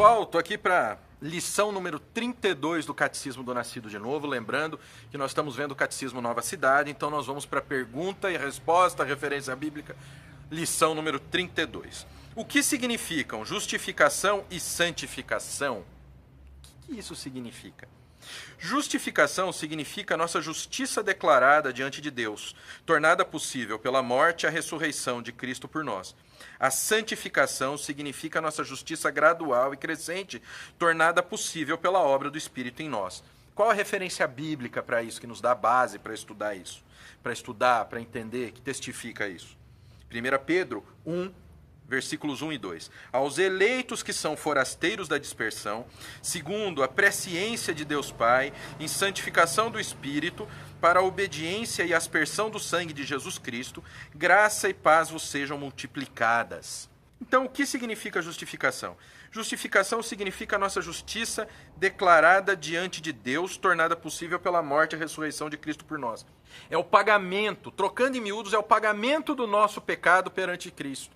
pessoal, estou aqui para lição número 32 do Catecismo do Nascido de Novo. Lembrando que nós estamos vendo o Catecismo Nova Cidade, então nós vamos para a pergunta e resposta, referência bíblica, lição número 32. O que significam justificação e santificação? O que isso significa? Justificação significa nossa justiça declarada diante de Deus, tornada possível pela morte e a ressurreição de Cristo por nós. A santificação significa nossa justiça gradual e crescente, tornada possível pela obra do Espírito em nós. Qual a referência bíblica para isso, que nos dá base para estudar isso? Para estudar, para entender, que testifica isso? 1 Pedro 1, versículos 1 e 2. Aos eleitos que são forasteiros da dispersão, segundo a presciência de Deus Pai, em santificação do Espírito, para a obediência e aspersão do sangue de Jesus Cristo, graça e paz vos sejam multiplicadas. Então, o que significa justificação? Justificação significa a nossa justiça declarada diante de Deus, tornada possível pela morte e ressurreição de Cristo por nós. É o pagamento, trocando em miúdos, é o pagamento do nosso pecado perante Cristo,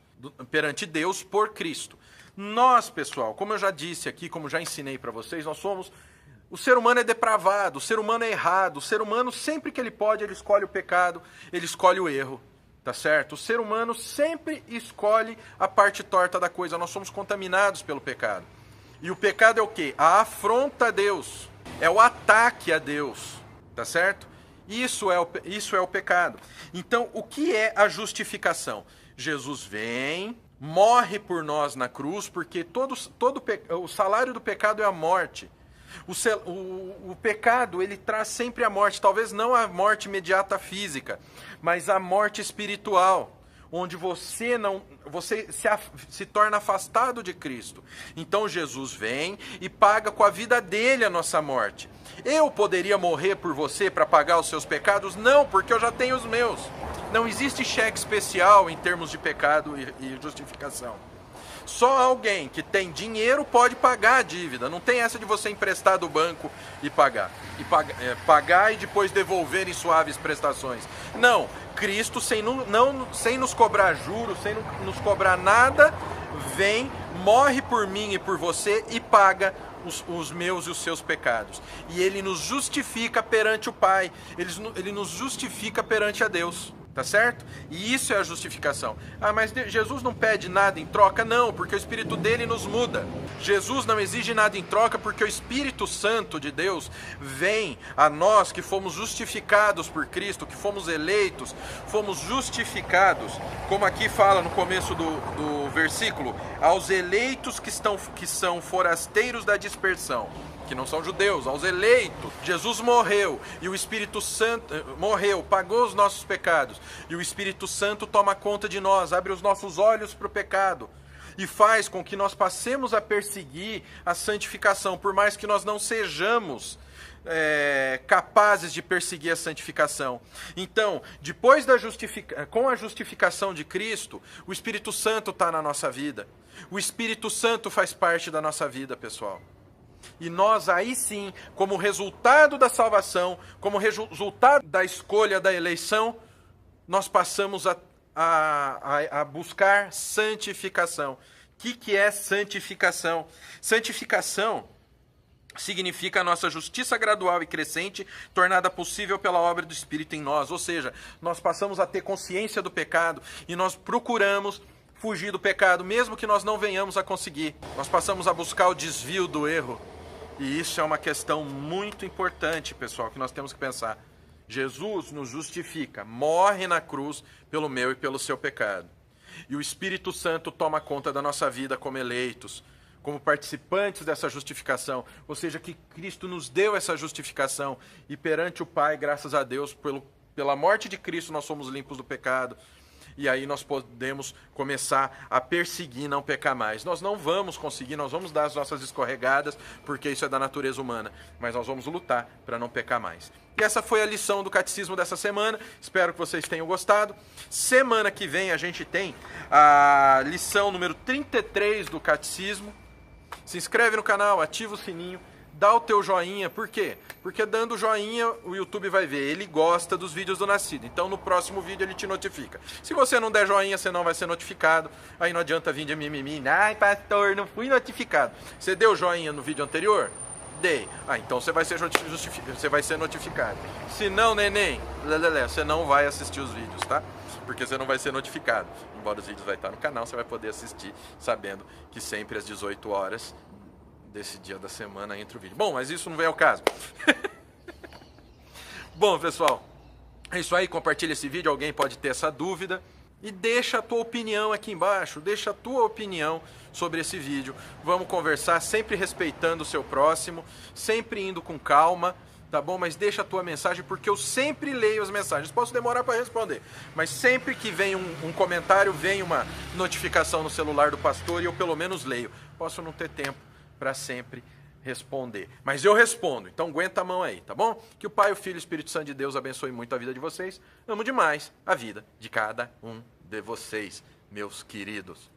perante Deus por Cristo. Nós, pessoal, como eu já disse aqui, como já ensinei para vocês, nós somos... O ser humano é depravado, o ser humano é errado, o ser humano, sempre que ele pode, ele escolhe o pecado, ele escolhe o erro, tá certo? O ser humano sempre escolhe a parte torta da coisa, nós somos contaminados pelo pecado. E o pecado é o quê? A afronta a Deus, é o ataque a Deus, tá certo? Isso é o pecado. Então, o que é a justificação? Jesus vem, morre por nós na cruz, porque o salário do pecado é a morte. O pecado, ele traz sempre a morte, talvez não a morte imediata física, mas a morte espiritual, onde você se torna afastado de Cristo. Então Jesus vem e paga com a vida dele a nossa morte. Eu poderia morrer por você para pagar os seus pecados? Não, porque eu já tenho os meus. Não existe cheque especial em termos de pecado e justificação. Só alguém que tem dinheiro pode pagar a dívida. Não tem essa de você emprestar do banco e pagar. Pagar e depois devolver em suaves prestações. Não. Cristo, sem nos cobrar juros, sem nos cobrar nada, vem, morre por mim e por você e paga os meus e os seus pecados. E ele nos justifica perante o Pai. Ele nos justifica perante a Deus. Tá certo? E isso é a justificação. Ah, mas Jesus não pede nada em troca? Não, porque o Espírito dele nos muda. Jesus não exige nada em troca porque o Espírito Santo de Deus vem a nós que fomos justificados por Cristo, que fomos eleitos, fomos justificados. Como aqui fala no começo do versículo, aos eleitos que são forasteiros da dispersão, que não são judeus, aos eleitos. Jesus morreu e o Espírito Santo morreu, pagou os nossos pecados. E o Espírito Santo toma conta de nós, abre os nossos olhos para o pecado e faz com que nós passemos a perseguir a santificação, por mais que nós não sejamos capazes de perseguir a santificação. Então, depois com a justificação de Cristo, o Espírito Santo está na nossa vida. O Espírito Santo faz parte da nossa vida, pessoal. E nós aí sim, como resultado da salvação, como resultado da escolha da eleição, nós passamos a buscar santificação. O que é santificação? Santificação significa a nossa justiça gradual e crescente, tornada possível pela obra do Espírito em nós. Ou seja, nós passamos a ter consciência do pecado e nós procuramos fugir do pecado, mesmo que nós não venhamos a conseguir. Nós passamos a buscar o desvio do erro. E isso é uma questão muito importante, pessoal, que nós temos que pensar. Jesus nos justifica, morre na cruz pelo meu e pelo seu pecado. E o Espírito Santo toma conta da nossa vida como eleitos, como participantes dessa justificação. Ou seja, que Cristo nos deu essa justificação e perante o Pai, graças a Deus, pela morte de Cristo nós somos limpos do pecado. E aí nós podemos começar a perseguir, não pecar mais. Nós não vamos conseguir, nós vamos dar as nossas escorregadas, porque isso é da natureza humana. Mas nós vamos lutar para não pecar mais. E essa foi a lição do Catecismo dessa semana. Espero que vocês tenham gostado. Semana que vem a gente tem a lição número 33 do Catecismo. Se inscreve no canal, ativa o sininho. Dá o teu joinha, por quê? Porque dando joinha, o YouTube vai ver, ele gosta dos vídeos do Nascido. Então no próximo vídeo ele te notifica. Se você não der joinha, você não vai ser notificado. Aí não adianta vir de mimimi. Ai, pastor, não fui notificado. Você deu joinha no vídeo anterior? Dei. Ah, então você vai ser notificado. Se não, neném, você não vai assistir os vídeos, tá? Porque você não vai ser notificado. Embora os vídeos vai estar no canal, você vai poder assistir sabendo que sempre às 18 horas desse dia da semana entra o vídeo. Bom, mas isso não vem ao caso. Bom, pessoal, é isso aí. Compartilha esse vídeo, alguém pode ter essa dúvida. E deixa a tua opinião aqui embaixo, deixa a tua opinião sobre esse vídeo. Vamos conversar, sempre respeitando o seu próximo, sempre indo com calma, tá bom? Mas deixa a tua mensagem, porque eu sempre leio as mensagens. Posso demorar para responder, mas sempre que vem um comentário, vem uma notificação no celular do pastor e eu pelo menos leio. Posso não ter tempo para sempre responder, mas eu respondo, então aguenta a mão aí, tá bom? Que o Pai, o Filho e o Espírito Santo de Deus abençoe muito a vida de vocês. Amo demais a vida de cada um de vocês, meus queridos.